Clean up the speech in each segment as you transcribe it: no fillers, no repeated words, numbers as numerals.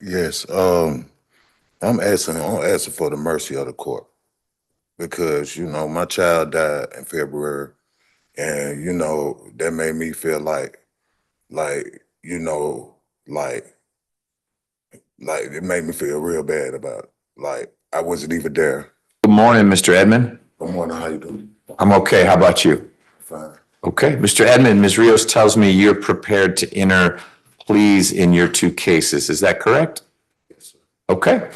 Yes, I'm asking for the mercy of the court because my child died in February, and that made me feel like like it made me feel real bad about it. Like I wasn't even there. Good morning, Mr. Edmond. I'm wondering how you doing. I'm okay. How about you? Fine. Okay. Mr. Edmond, Ms. Rios tells me you're prepared to enter pleas in your two cases. Is that correct? Yes, sir. Okay.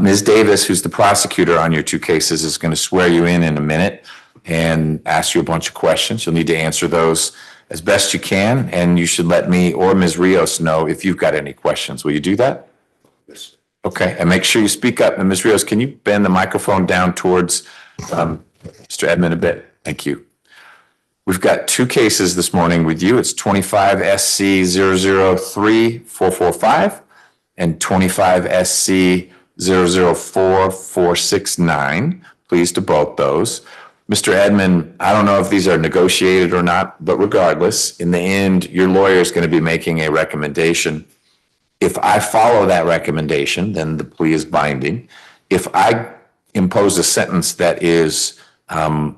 Ms. Davis, who's the prosecutor on your two cases, is going to swear you in a minute and ask you a bunch of questions. You'll need to answer those as best you can, and you should let me or Ms. Rios know if you've got any questions. Will you do that? Yes, sir. Okay, and make sure you speak up. And Ms. Rios, can you bend the microphone down towards Mr. Edmond a bit? Thank you. We've got two cases this morning with you. It's 25 SC 003445 and 25 SC 004469. Please to both those. Mr. Edmond, I don't know if these are negotiated or not, but regardless, in the end, your lawyer is going to be making a recommendation. If I follow that recommendation, then the plea is binding. If I impose a sentence that is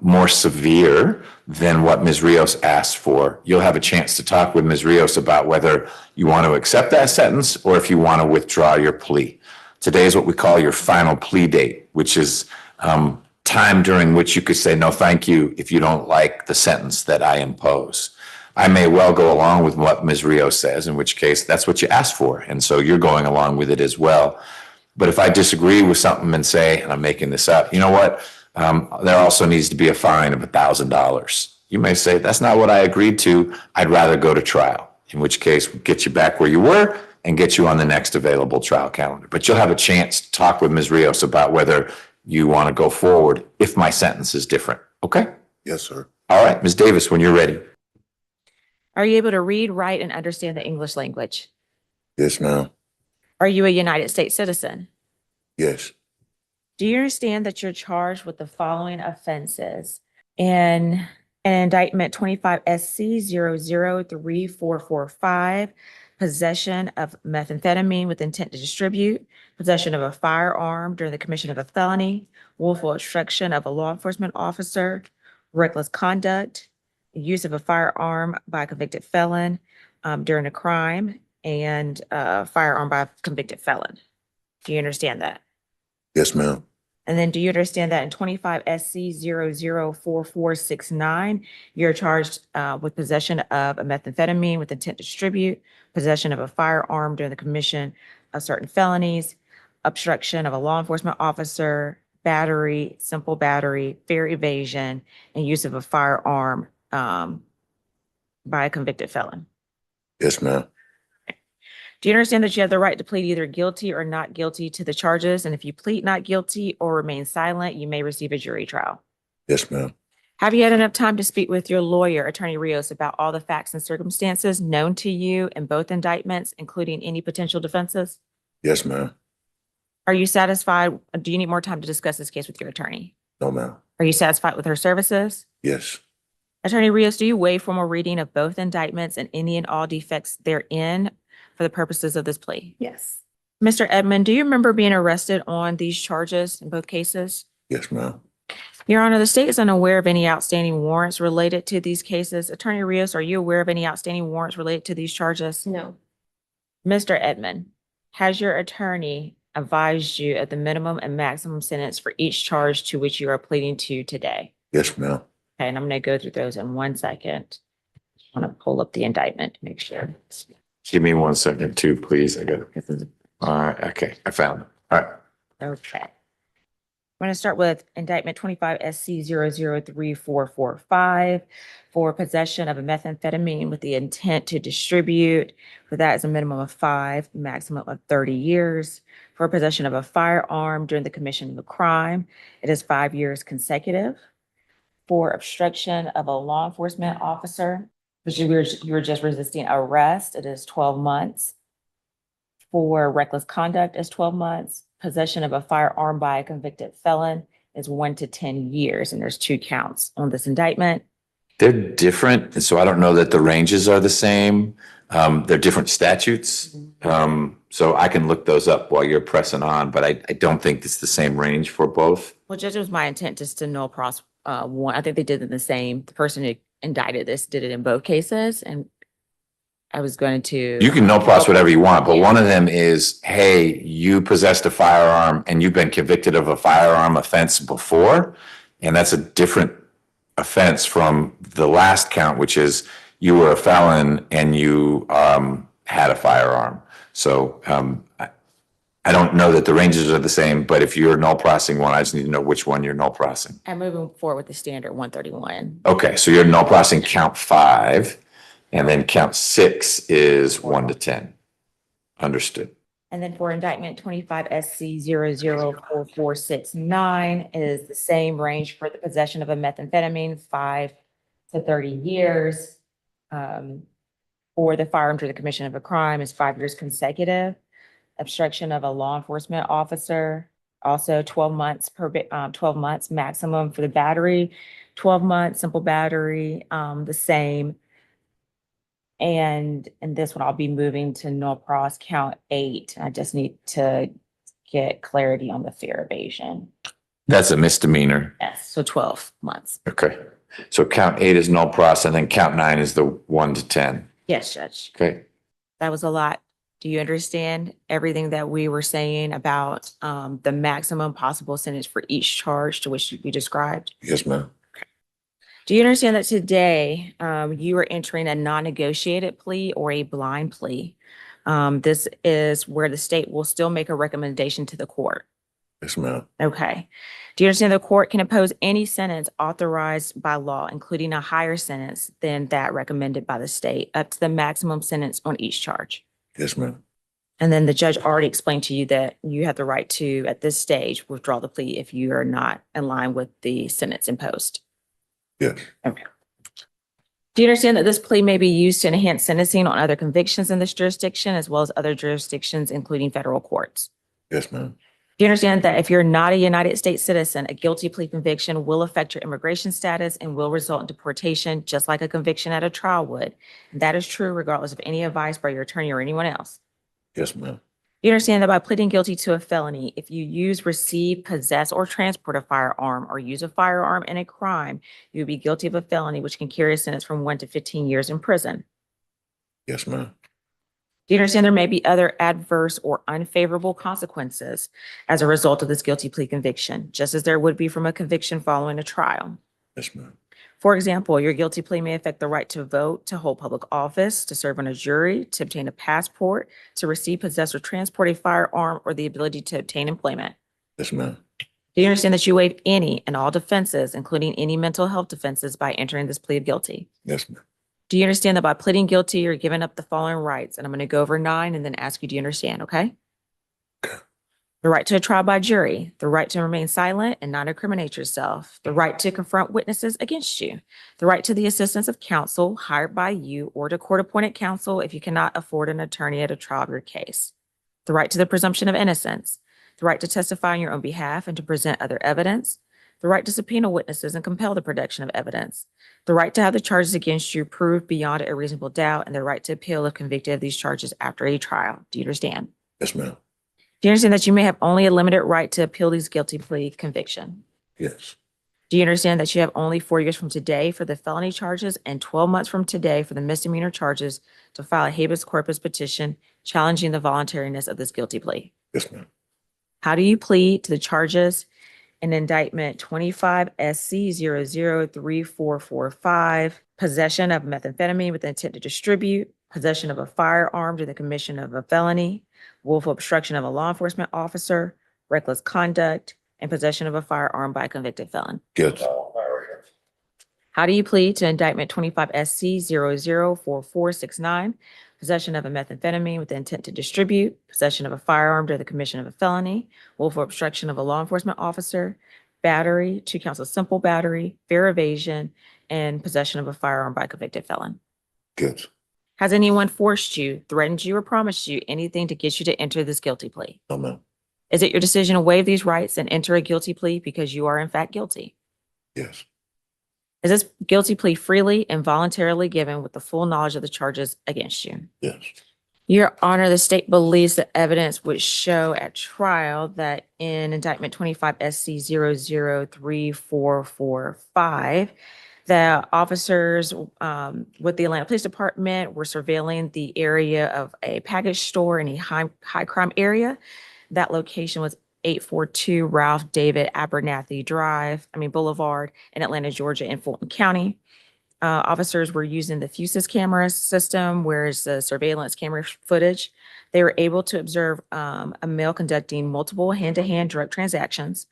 more severe than what Ms. Rios asked for, you'll have a chance to talk with Ms. Rios about whether you want to accept that sentence or if you want to withdraw your plea. Today is what we call your final plea date, which is time during which you could say no thank you if you don't like the sentence that I impose. I may well go along with what Ms. Rios says, in which case that's what you asked for. And so you're going along with it as well. But if I disagree with something and say, and I'm making this up, you know what? There also needs to be a fine of $1,000. You may say, that's not what I agreed to. I'd rather go to trial, in which case we'll get you back where you were and get you on the next available trial calendar. But you'll have a chance to talk with Ms. Rios about whether you want to go forward if my sentence is different. Okay? Yes, sir. All right, Ms. Davis, when you're ready. Are you able to read, write, and understand the English language? Yes, ma'am. Are you a United States citizen? Yes. Do you understand that you're charged with the following offenses? In an indictment 25 SC 003445, possession of methamphetamine with intent to distribute, possession of a firearm during the commission of a felony, willful obstruction of a law enforcement officer, reckless conduct, use of a firearm by a convicted felon during a crime, and firearm by a convicted felon. Do you understand that? Yes, ma'am. And then do you understand that in 25 SC 004469, you're charged with possession of a methamphetamine with intent to distribute, possession of a firearm during the commission of certain felonies, obstruction of a law enforcement officer, battery, simple battery, fare evasion, and use of a firearm by a convicted felon? Yes, ma'am. Do you understand that you have the right to plead either guilty or not guilty to the charges? And if you plead not guilty or remain silent, you may receive a jury trial. Yes, ma'am. Have you had enough time to speak with your lawyer, Attorney Rios, about all the facts and circumstances known to you in both indictments, including any potential defenses? Yes, ma'am. Are you satisfied? Do you need more time to discuss this case with your attorney? No, ma'am. Are you satisfied with her services? Yes. Attorney Rios, do you waive formal reading of both indictments and any and all defects therein for the purposes of this plea? Yes. Mr. Edmond, do you remember being arrested on these charges in both cases? Yes, ma'am. Your Honor, the state is unaware of any outstanding warrants related to these cases. Attorney Rios, are you aware of any outstanding warrants related to these charges? No. Mr. Edmond, has your attorney advised you of the minimum and maximum sentence for each charge to which you are pleading to today? Yes, ma'am. Okay, and I'm going to go through those in 1 second. I want to pull up the indictment to make sure. Give me 1 second too, please. I got it. This is All right. Okay. I found it. All right. okay. I'm going to start with indictment 25 SC 003445 for possession of a methamphetamine with the intent to distribute. For that is a minimum of 5, maximum of 30 years. For possession of a firearm during the commission of a crime, it is 5 years consecutive. For obstruction of a law enforcement officer, because you were just resisting arrest, it is 12 months. For reckless conduct is 12 months. Possession of a firearm by a convicted felon is 1 to 10 years, and there's 2 counts on this indictment. They're different, and so I don't know that the ranges are the same. They're different statutes. So I can look those up while you're pressing on, but I don't think it's the same range for both. Well, Judge, it was my intent just to null pros, one, I think they did it the same. The person who indicted this did it in both cases, and I was going to. You can no pros whatever you want, but one of them is, hey, you possessed a firearm and you've been convicted of a firearm offense before. And that's a different offense from the last count, which is you were a felon and you had a firearm. So I don't know that the ranges are the same, but if you're null prosing one, I just need to know which one you're null prosing. I'm moving forward with the standard 131. Okay, so you're null prosing count 5, and then count 6 is 1 to 10. Understood. And then for indictment 25 SC 004469 is the same range for the possession of a methamphetamine, 5 to 30 years. For the firearm to the commission of a crime is 5 years consecutive. Obstruction of a law enforcement officer, also 12 months 12 months maximum for the battery, 12 months, simple battery, the same. And in this one, I'll be moving to null pros count 8. I just need to get clarity on the fear evasion. That's a misdemeanor. Yes, so 12 months. Okay. So count 8 is null pros, and then count 9 is the 1 to 10. Yes, Judge. Okay. That was a lot. Do you understand everything that we were saying about the maximum possible sentence for each charge to which we described? Yes, ma'am. Do you understand that today you are entering a non-negotiated plea or a blind plea? This is where the state will still make a recommendation to the court. Yes, ma'am. Okay. Do you understand the court can impose any sentence authorized by law, including a higher sentence than that recommended by the state, up to the maximum sentence on each charge? Yes, ma'am. And then the judge already explained to you that you have the right to, at this stage, withdraw the plea if you are not in line with the sentence imposed. Yes. Okay. Do you understand that this plea may be used to enhance sentencing on other convictions in this jurisdiction, as well as other jurisdictions, including federal courts? Yes, ma'am. Do you understand that if you're not a United States citizen, a guilty plea conviction will affect your immigration status and will result in deportation, just like a conviction at a trial would? And that is true regardless of any advice by your attorney or anyone else. Yes, ma'am. You understand that by pleading guilty to a felony, if you use, receive, possess, or transport a firearm or use a firearm in a crime, you would be guilty of a felony, which can carry a sentence from 1 to 15 years in prison. Yes, ma'am. Do you understand there may be other adverse or unfavorable consequences as a result of this guilty plea conviction, just as there would be from a conviction following a trial? Yes, ma'am. For example, your guilty plea may affect the right to vote, to hold public office, to serve on a jury, to obtain a passport, to receive, possess, or transport a firearm, or the ability to obtain employment. Yes, ma'am. Do you understand that you waive any and all defenses, including any mental health defenses, by entering this plea of guilty? Yes, ma'am. Do you understand that by pleading guilty, you're giving up the following rights? And I'm going to go over 9 and then ask you, do you understand? Okay. Okay. The right to a trial by jury, the right to remain silent and not incriminate yourself, the right to confront witnesses against you, the right to the assistance of counsel hired by you or to court-appointed counsel if you cannot afford an attorney at a trial of your case, the right to the presumption of innocence, the right to testify on your own behalf and to present other evidence, the right to subpoena witnesses and compel the production of evidence, the right to have the charges against you proved beyond a reasonable doubt, and the right to appeal if convicted of these charges after a trial. Do you understand? Yes, ma'am. Do you understand that you may have only a limited right to appeal these guilty plea conviction? Yes. Do you understand that you have only 4 years from today for the felony charges and 12 months from today for the misdemeanor charges to file a habeas corpus petition challenging the voluntariness of this guilty plea? Yes, ma'am. How do you plead to the charges in indictment 25 SC 003445, possession of methamphetamine with the intent to distribute, possession of a firearm to the commission of a felony, willful obstruction of a law enforcement officer, reckless conduct, and possession of a firearm by a convicted felon? Yes. How do you plead to indictment 25 SC 004469, possession of a methamphetamine with the intent to distribute, possession of a firearm to the commission of a felony, willful obstruction of a law enforcement officer, battery, 2 counts of simple battery, fear evasion, and possession of a firearm by a convicted felon? Yes. Has anyone forced you, threatened you, or promised you anything to get you to enter this guilty plea? No, ma'am. Is it your decision to waive these rights and enter a guilty plea because you are in fact guilty? Yes. Is this guilty plea freely and voluntarily given with the full knowledge of the charges against you? Yes. Your Honor, the state believes the evidence would show at trial that in indictment 25 SC 003445, that officers with the Atlanta Police Department were surveilling the area of a package store in a high crime area. That location was 842 Ralph David Abernathy Boulevard in Atlanta, Georgia, in Fulton County. Officers were using the Fusus camera system, whereas the surveillance camera footage. They were able to observe a male conducting multiple hand-to-hand drug transactions.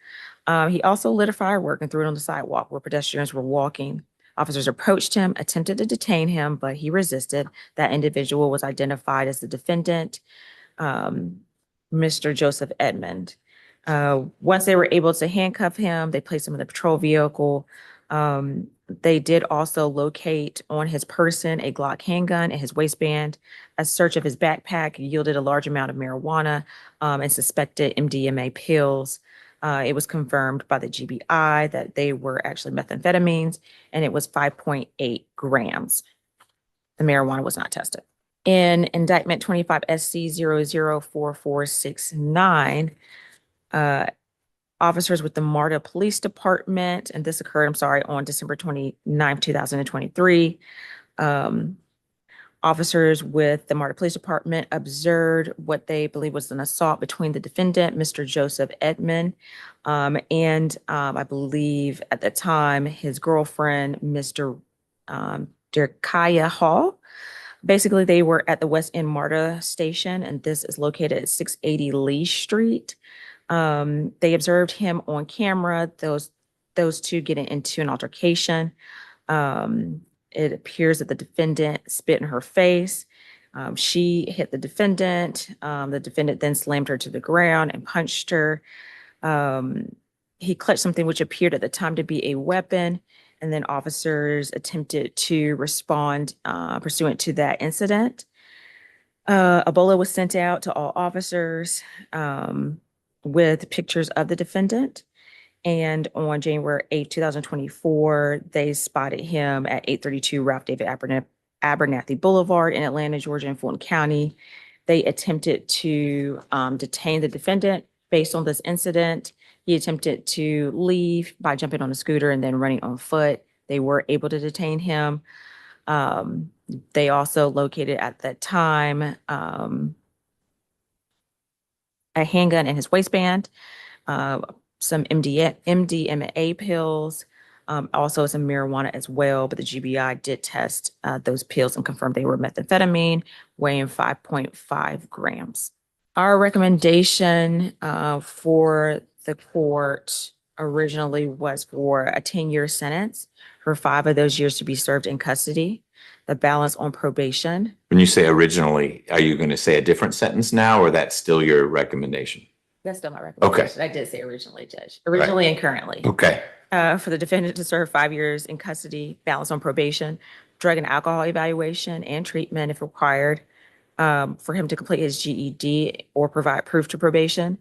He also lit a firework and threw it on the sidewalk where pedestrians were walking. Officers approached him, attempted to detain him, but he resisted. That individual was identified as the defendant, Mr. Joseph Edmond. Once they were able to handcuff him, they placed him in the patrol vehicle. They did also locate on his person a Glock handgun in his waistband. A search of his backpack yielded a large amount of marijuana and suspected MDMA pills. It was confirmed by the GBI that they were actually methamphetamines, and it was 5.8 grams. The marijuana was not tested. In indictment 25 SC 004469, officers with the MARTA Police Department, and this occurred, on December 29, 2023. Officers with the MARTA Police Department observed what they believe was an assault between the defendant, Mr. Joseph Edmond, and I believe at the time his girlfriend, Mr. Derkaya Hall. Basically, they were at the West End MARTA station, and this is located at 680 Lee Street. They observed him on camera, those two getting into an altercation. It appears that the defendant spit in her face. She hit the defendant. The defendant then slammed her to the ground and punched her. He clutched something which appeared at the time to be a weapon, and then officers attempted to respond pursuant to that incident. Ebola was sent out to all officers with pictures of the defendant. And on January 8, 2024, they spotted him at 832 Ralph David Abernathy Boulevard in Atlanta, Georgia, in Fulton County. They attempted to detain the defendant based on this incident. He attempted to leave by jumping on a scooter and then running on foot. They were able to detain him. They also located at that time a handgun in his waistband, some MDMA pills, also some marijuana as well, but the GBI did test those pills and confirmed they were methamphetamine, weighing 5.5 grams. Our recommendation for the court originally was for a 10-year sentence, for 5 of those years to be served in custody, the balance on probation. When you say originally, are you going to say a different sentence now, or that's still your recommendation? That's still my recommendation. Okay. I did say originally, Judge. Originally and currently. Okay. For the defendant to serve 5 years in custody, balance on probation, drug and alcohol evaluation and treatment if required, for him to complete his GED or provide proof to probation,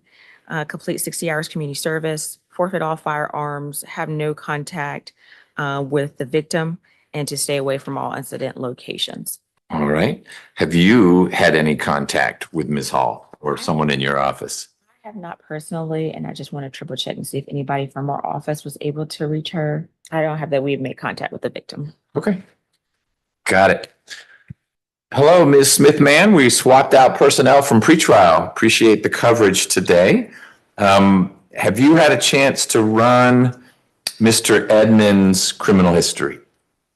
complete 60 hours community service, forfeit all firearms, have no contact with the victim, and to stay away from all incident locations. All right. Have you had any contact with Ms. Hall or someone in your office? I have not personally, and I just want to triple check and see if anybody from our office was able to reach her. I don't have that we've made contact with the victim. Okay. Got it. Hello, Ms. Smith-Mann. We swapped out personnel from pretrial. Appreciate the coverage today. Have you had a chance to run Mr. Edmond's criminal history?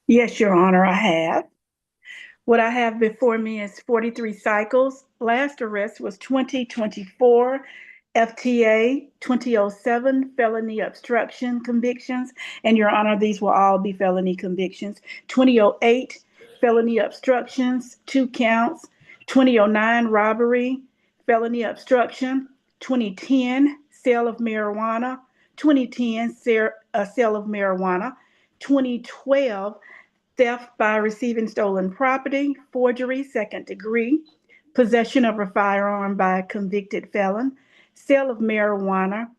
Yes, Your Honor, I have. What I have before me is 43 cycles. Last arrest was 2024 FTA 2007 felony obstruction convictions. And Your Honor, these will all be felony convictions. 2008 felony obstructions, 2 counts. 2009 robbery, felony obstruction. 2010 sale of marijuana. 2010 sale of marijuana. 2012 theft by receiving stolen property, forgery, 2nd degree, possession of a firearm by a convicted felon, sale of marijuana,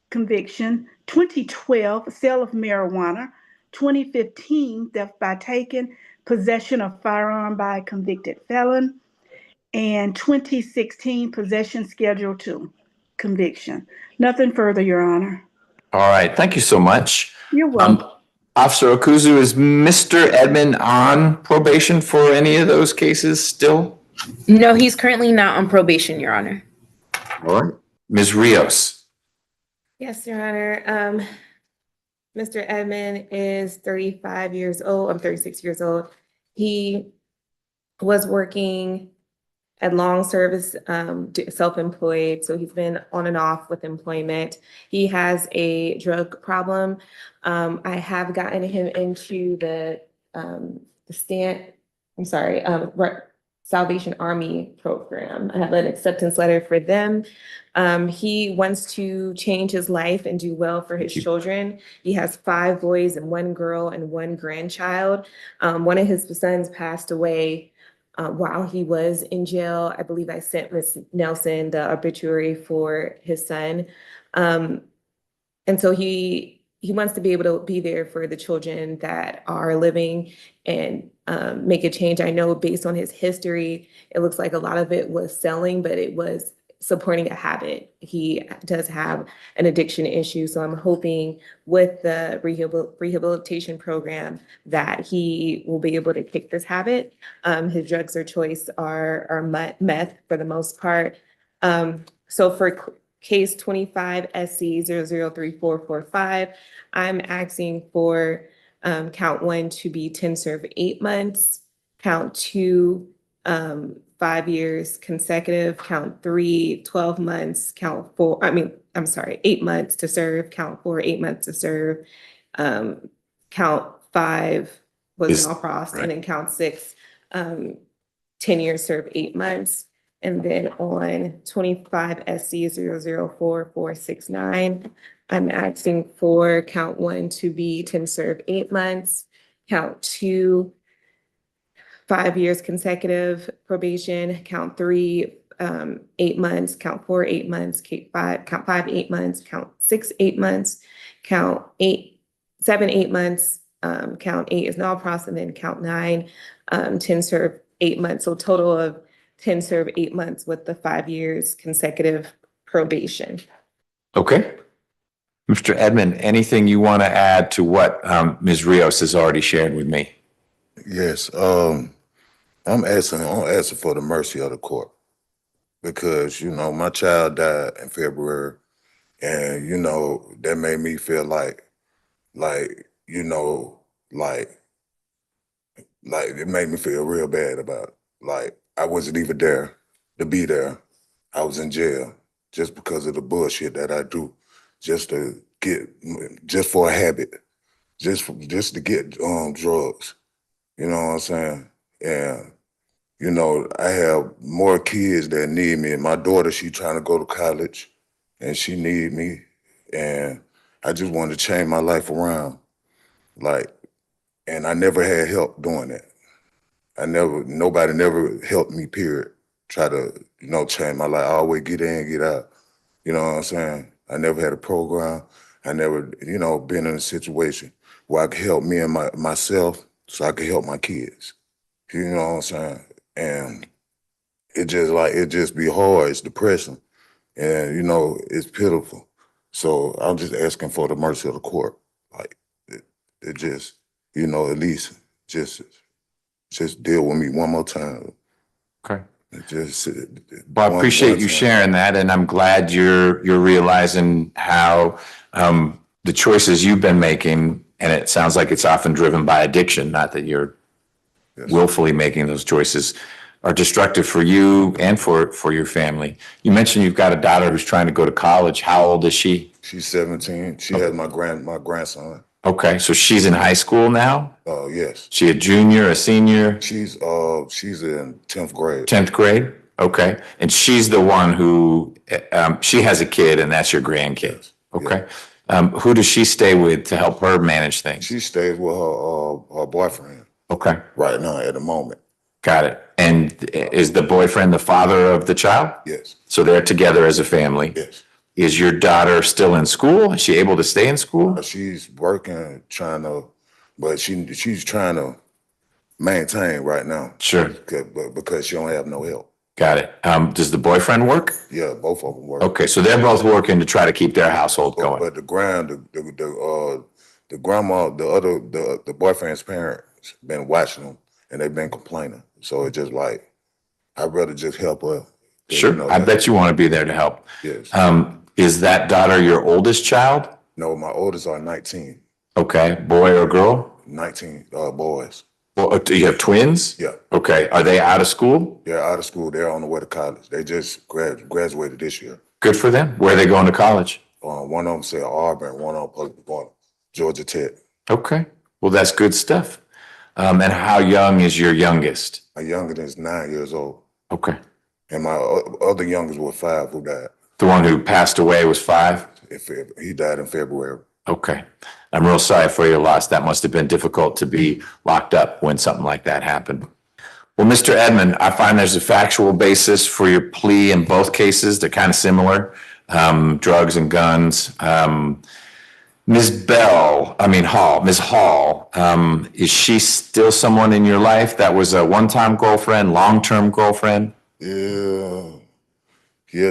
conviction, 2012, sale of marijuana, 2015, theft by taking, possession of firearm by a convicted felon, and 2016, possession Schedule 2 conviction. Nothing further, Your Honor. All right, thank you so much. You're welcome. Officer Okuzu, is Mr. Edmond on probation for any of those cases still? No, he's currently not on probation, Your Honor. All right. Ms. Rios. Yes, Your Honor. Mr. Edmond is 35 years old. I'm 36 years old. He was working at long service, self-employed, so he's been on and off with employment. He has a drug problem. I have gotten him into the Salvation Army program. I have an acceptance letter for them. He wants to change his life and do well for his children. He has 5 boys and 1 girl and 1 grandchild. One of his sons passed away while he was in jail. I believe I sent Ms. Nelson the obituary for his son. And so he wants to be able to be there for the children that are living and make a change. I know based on his history, it looks like a lot of it was selling, but it was supporting a habit. He does have an addiction issue. So I'm hoping with the rehabilitation program that he will be able to kick this habit. His drugs of choice are meth for the most part. So for case 25 SC 003445, I'm asking for count 1 to be 10 serve 8 months, count 2 5 years consecutive, count 3 12 months, count 4 8 months to serve, count 4 8 months to serve, count 5 was all crossed, and then count 6 10 years serve 8 months. And then on 25 SC 004469, I'm asking for count 1 to be 10 serve 8 months, count 2 5 years consecutive probation, count 3 8 months, count 4 8 months, count 5 8 months, count 6 8 months, count 7 8 months, count 8 is now processed, and then count 9 10 serve 8 months. So total of 10 serve 8 months with the 5 years consecutive probation. Okay. Mr. Edmond, anything you want to add to what Ms. Rios has already shared with me? Yes. I'm asking for the mercy of the court because, my child died in February, and, that made me feel like it made me feel real bad about it. Like I wasn't even there to be there. I was in jail just because of the bullshit that I do, just for a habit, just to get drugs. You know what I'm saying? And I have more kids that need me. And my daughter, she trying to go to college, and she need me. And I just wanted to change my life around. And I never had help doing that. Nobody never helped me, period. Try to, change my life. I always get in, get out. You know what I'm saying? I never had a program. I never, been in a situation where I could help me and myself so I could help my kids. You know what I'm saying? And it just be hard. It's depressing. And, it's pitiful. So I'm just asking for the mercy of the court. It just, at least just deal with me one more time. Okay. Well, I appreciate you sharing that, and I'm glad you're realizing how the choices you've been making, and it sounds like it's often driven by addiction, not that you're willfully making those choices, are destructive for you and for your family. You mentioned you've got a daughter who's trying to go to college. How old is she? She's 17. She has my grandson. Okay, so she's in high school now? Yes. She a junior, a senior? She's in 10th grade. 10th grade? Okay. And she's the one who, she has a kid, and that's your grandkid. Okay. Yeah. Who does she stay with to help her manage things? She stays with her boyfriend. Okay. Right now at the moment. Got it. And is the boyfriend the father of the child? Yes. So they're together as a family? Yes. Is your daughter still in school? Is she able to stay in school? She's working, trying to but she's trying to maintain right now. Sure. But because she don't have no help. Got it. Does the boyfriend work? Yeah, both of them work. Okay, so they're both working to try to keep their household going. But the grandma, the boyfriend's parents been watching them and they've been complaining. So it's just like, I'd rather just help her. Sure, You know, I bet you want to be there to help. Yes. Is that daughter your oldest child? No, my oldest are 19. Okay, boy or girl? 19 boys. Well, do you have twins? Yeah. Okay, are they out of school? They're out of school. They're on the way to college. They just graduated this year. Good for them. Where are they going to college? One of them said Auburn, one of them going Georgia Tech. Okay, well, that's good stuff. And how young is your youngest? My youngest is 9 years old. Okay. And my other youngest was 5 who died. The one who passed away was 5? He died in February. Okay. I'm real sorry for your loss. That must have been difficult to be locked up when something like that happened. Well, Mr. Edmond, I find there's a factual basis for your plea in both cases. They're kind of similar, drugs and guns. Ms. Hall, is she still someone in your life that was a one-time girlfriend, long-term girlfriend? Yeah,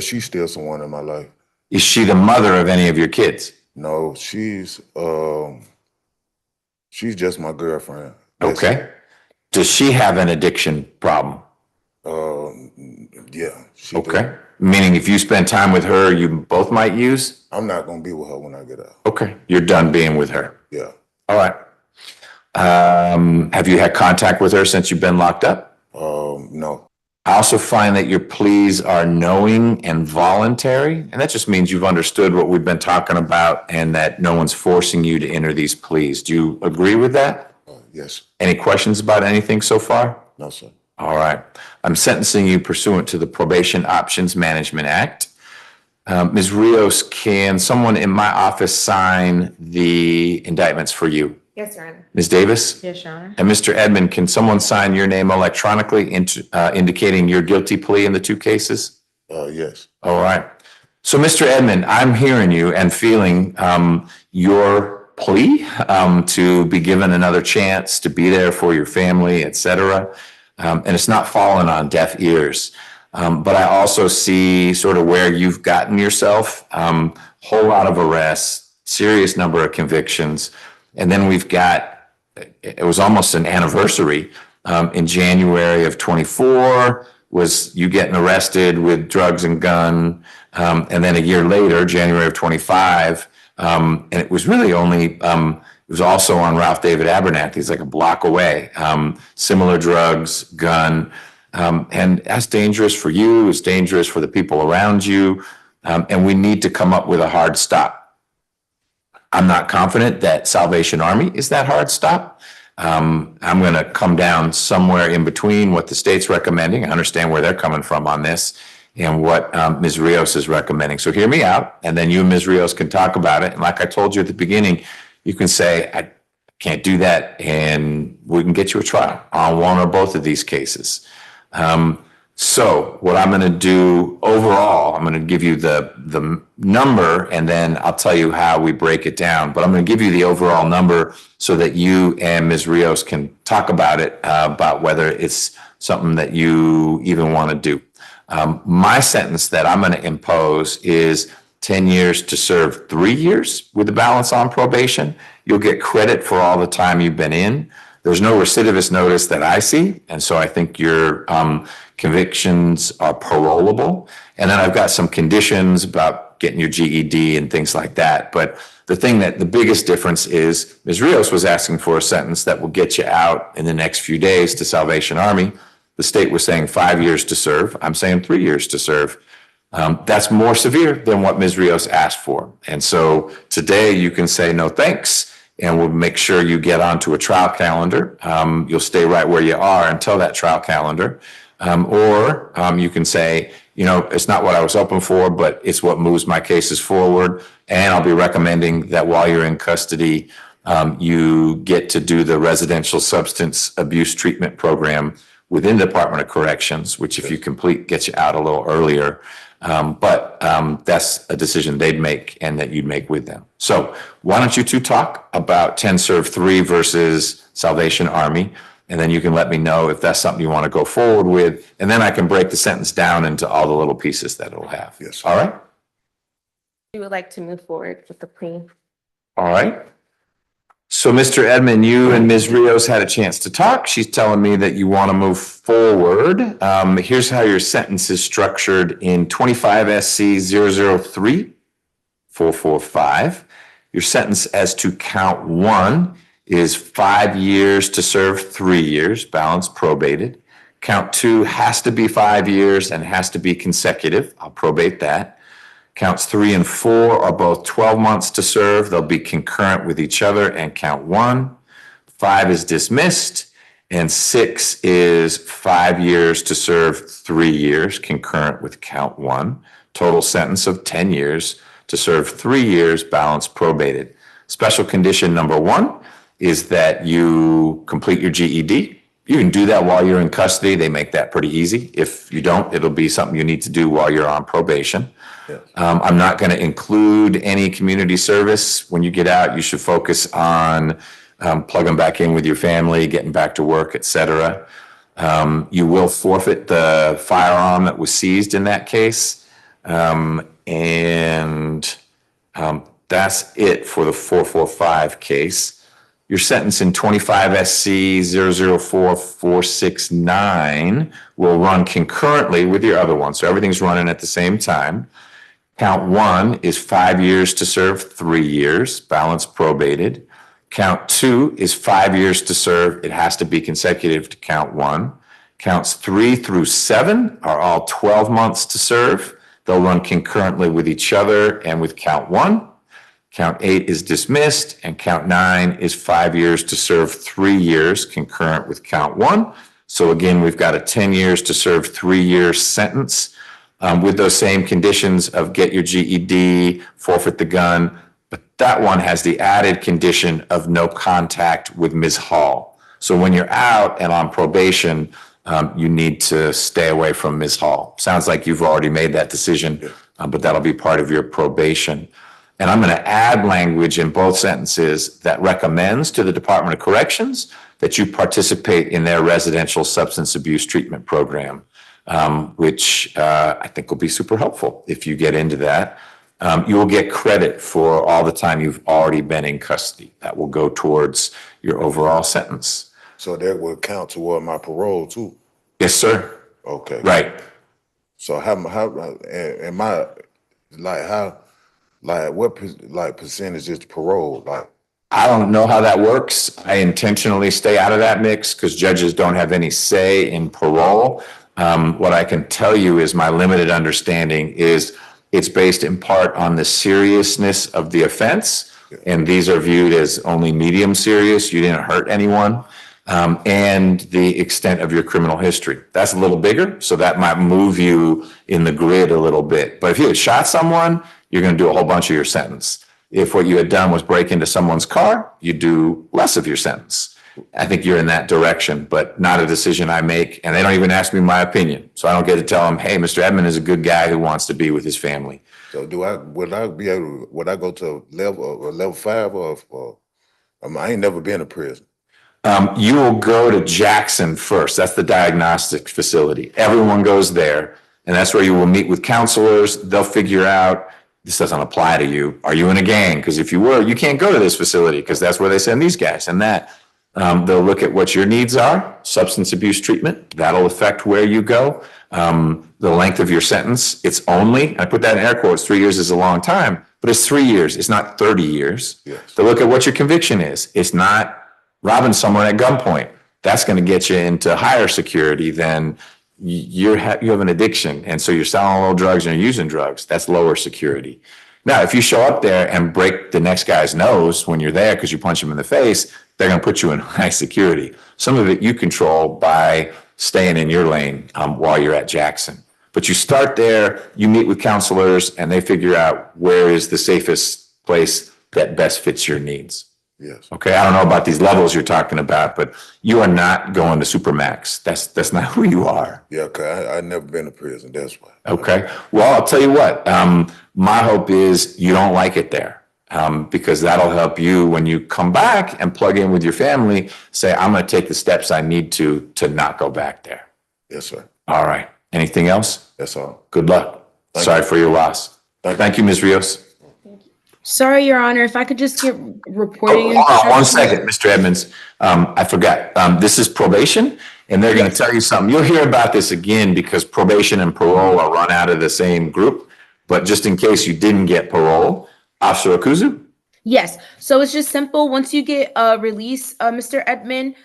she's still someone in my life. Is she the mother of any of your kids? No, she's just my girlfriend. Okay. Does she have an addiction problem? Yeah. She Okay. does. Meaning if you spend time with her, you both might use? I'm not gonna be with her when I get out. Okay. You're done being with her. Yeah. All right. Have you had contact with her since you've been locked up? No. I also find that your pleas are knowing and voluntary, and that just means you've understood what we've been talking about and that no one's forcing you to enter these pleas. Do you agree with that? Yes. Any questions about anything so far? No, sir. All right. I'm sentencing you pursuant to the Probation Options Management Act. Ms. Rios, can someone in my office sign the indictments for you? Yes, Your Honor. Ms. Davis? Yes, Your Honor. And Mr. Edmond, can someone sign your name electronically indicating your guilty plea in the two cases? Yes. All right. So, Mr. Edmond, I'm hearing you and feeling your plea to be given another chance to be there for your family, et cetera. And it's not fallen on deaf ears. But I also see sort of where you've gotten yourself, whole lot of arrests, serious number of convictions. And then we've got, it was almost an anniversary in January of 24 was you getting arrested with drugs and gun. And then a year later, January of 25, and it was really only, it was also on Ralph David Abernathy's, like a block away. Similar drugs, gun, and that's dangerous for you, it's dangerous for the people around you. And we need to come up with a hard stop. I'm not confident that Salvation Army is that hard stop. I'm going to come down somewhere in between what the state's recommending. I understand where they're coming from on this and what Ms. Rios is recommending. So hear me out, and then you and Ms. Rios can talk about it. And like I told you at the beginning, you can say, I can't do that, and we can get you a trial on one or both of these cases. So what I'm going to do overall, I'm going to give you the number, and then I'll tell you how we break it down. But I'm going to give you the overall number so that you and Ms. Rios can talk about it, about whether it's something that you even want to do. My sentence that I'm going to impose is 10 years to serve 3 years with the balance on probation. You'll get credit for all the time you've been in. There's no recidivist notice that I see, and so I think your convictions are parolable. And then I've got some conditions about getting your GED and things like that. But the biggest difference is Ms. Rios was asking for a sentence that will get you out in the next few days to Salvation Army. The state was saying 5 years to serve. I'm saying 3 years to serve. That's more severe than what Ms. Rios asked for. And so today you can say no thanks, and we'll make sure you get onto a trial calendar. You'll stay right where you are until that trial calendar. Or you can say, it's not what I was hoping for, but it's what moves my cases forward. And I'll be recommending that while you're in custody, you get to do the residential substance abuse treatment program, within the Department of Corrections, which if you complete, gets you out a little earlier. But that's a decision they'd make and that you'd make with them. So why don't you two talk about 10 serve 3 versus Salvation Army? And then you can let me know if that's something you want to go forward with. And then I can break the sentence down into all the little pieces that it'll have. Yes. All right? We would like to move forward with the plea. All right. So, Mr. Edmond, you and Ms. Rios had a chance to talk. She's telling me that you want to move forward. Here's how your sentence is structured in 25 SC 003 445. Your sentence as to count 1 is 5 years to serve 3 years, balance probated. Count 2 has to be 5 years and has to be consecutive. I'll probate that. Counts 3 and 4 are both 12 months to serve. They'll be concurrent with each other. And count 1, 5 is dismissed. And 6 is 5 years to serve 3 years, concurrent with count 1. Total sentence of 10 years to serve 3 years, balance probated. Special condition number 1 is that you complete your GED. You can do that while you're in custody. They make that pretty easy. If you don't, it'll be something you need to do while you're on probation. Yeah. I'm not going to include any community service. When you get out, you should focus on plugging back in with your family, getting back to work, et cetera. You will forfeit the firearm that was seized in that case. And that's it for the 445 case. Your sentence in 25 SC 004469 will run concurrently with your other one. So everything's running at the same time. Count 1 is 5 years to serve 3 years, balance probated. Count 2 is 5 years to serve. It has to be consecutive to count 1. Counts 3 through 7 are all 12 months to serve. They'll run concurrently with each other and with count 1. Count 8 is dismissed, and count 9 is 5 years to serve 3 years, concurrent with count 1. So again, we've got a 10 years to serve 3 year sentence with those same conditions of get your GED, forfeit the gun. But that one has the added condition of no contact with Ms. Hall. So when you're out and on probation, you need to stay away from Ms. Hall. Sounds like you've already made that decision, but that'll be part of your probation. And I'm going to add language in both sentences that recommends to the Department of Corrections that you participate in their residential substance abuse treatment program, which I think will be super helpful if you get into that. You will get credit for all the time you've already been in custody. That will go towards your overall sentence. So that will count toward my parole too? Yes, sir. Okay. Right. So how am I, what percentage is parole? Like, I don't know how that works. I intentionally stay out of that mix because judges don't have any say in parole. What I can tell you is my limited understanding is it's based in part on the seriousness of the offense. And these are viewed as only medium serious. You didn't hurt anyone. And the extent of your criminal history. That's a little bigger, so that might move you in the grid a little bit. But if you had shot someone, you're going to do a whole bunch of your sentence. If what you had done was break into someone's car, you do less of your sentence. I think you're in that direction, but not a decision I make. And they don't even ask me my opinion. So I don't get to tell them, hey, Mr. Edmond is a good guy who wants to be with his family. so would I go to level 5 or I ain't never been to prison. You will go to Jackson first. That's the diagnostic facility. Everyone goes there, and that's where you will meet with counselors. They'll figure out, this doesn't apply to you. Are you in a gang? Because if you were, you can't go to this facility because that's where they send these guys and that. They'll look at what your needs are, substance abuse treatment. That'll affect where you go. The length of your sentence, it's only, I put that in air quotes, 3 years is a long time, but it's 3 years. It's not 30 years. Yes. They'll look at what your conviction is. It's not robbing someone at gunpoint. That's going to get you into higher security than you have an addiction. And so you're selling a little drugs and you're using drugs. That's lower security. Now, if you show up there and break the next guy's nose when you're there because you punch him in the face, they're going to put you in high security. Some of it you control by staying in your lane while you're at Jackson. But you start there, you meet with counselors, and they figure out where is the safest place that best fits your needs. Yes. Okay, I don't know about these levels you're talking about, but you are not going to Supermax. That's not who you are. Yeah, okay. I never been to prison. That's why. Okay. Well, I'll tell you what, my hope is you don't like it there. Because that'll help you when you come back and plug in with your family, say, I'm going to take the steps I need to not go back there. Yes, sir. All right. Anything else? That's all. Good luck. Sorry for your loss. Thank you, Ms. Rios. Sorry, Your Honor, if I could just get reporting. Hold on 1 second, Mr. Edmonds. I forgot. This is probation, and they're going to tell you something. You'll hear about this again because probation and parole are run out of the same group. But just in case you didn't get parole, Officer Okuzu? Yes, so it's just simple. Once you get a release, Mr. Edmond,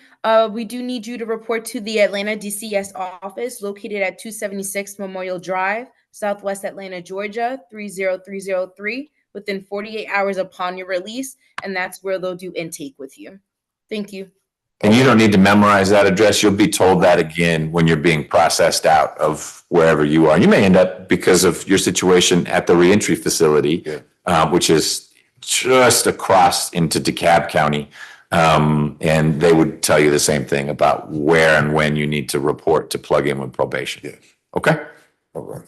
we do need you to report to the Atlanta DCS office located at 276 Memorial Drive, Southwest Atlanta, Georgia, 30303 within 48 hours upon your release, and that's where they'll do intake with you. Thank you. And you don't need to memorize that address. You'll be told that again when you're being processed out of wherever you are. You may end up, because of your situation, at the reentry facility, which is just across into DeKalb County. And they would tell you the same thing about where and when you need to report to plug in with probation. Yes. Okay? All right.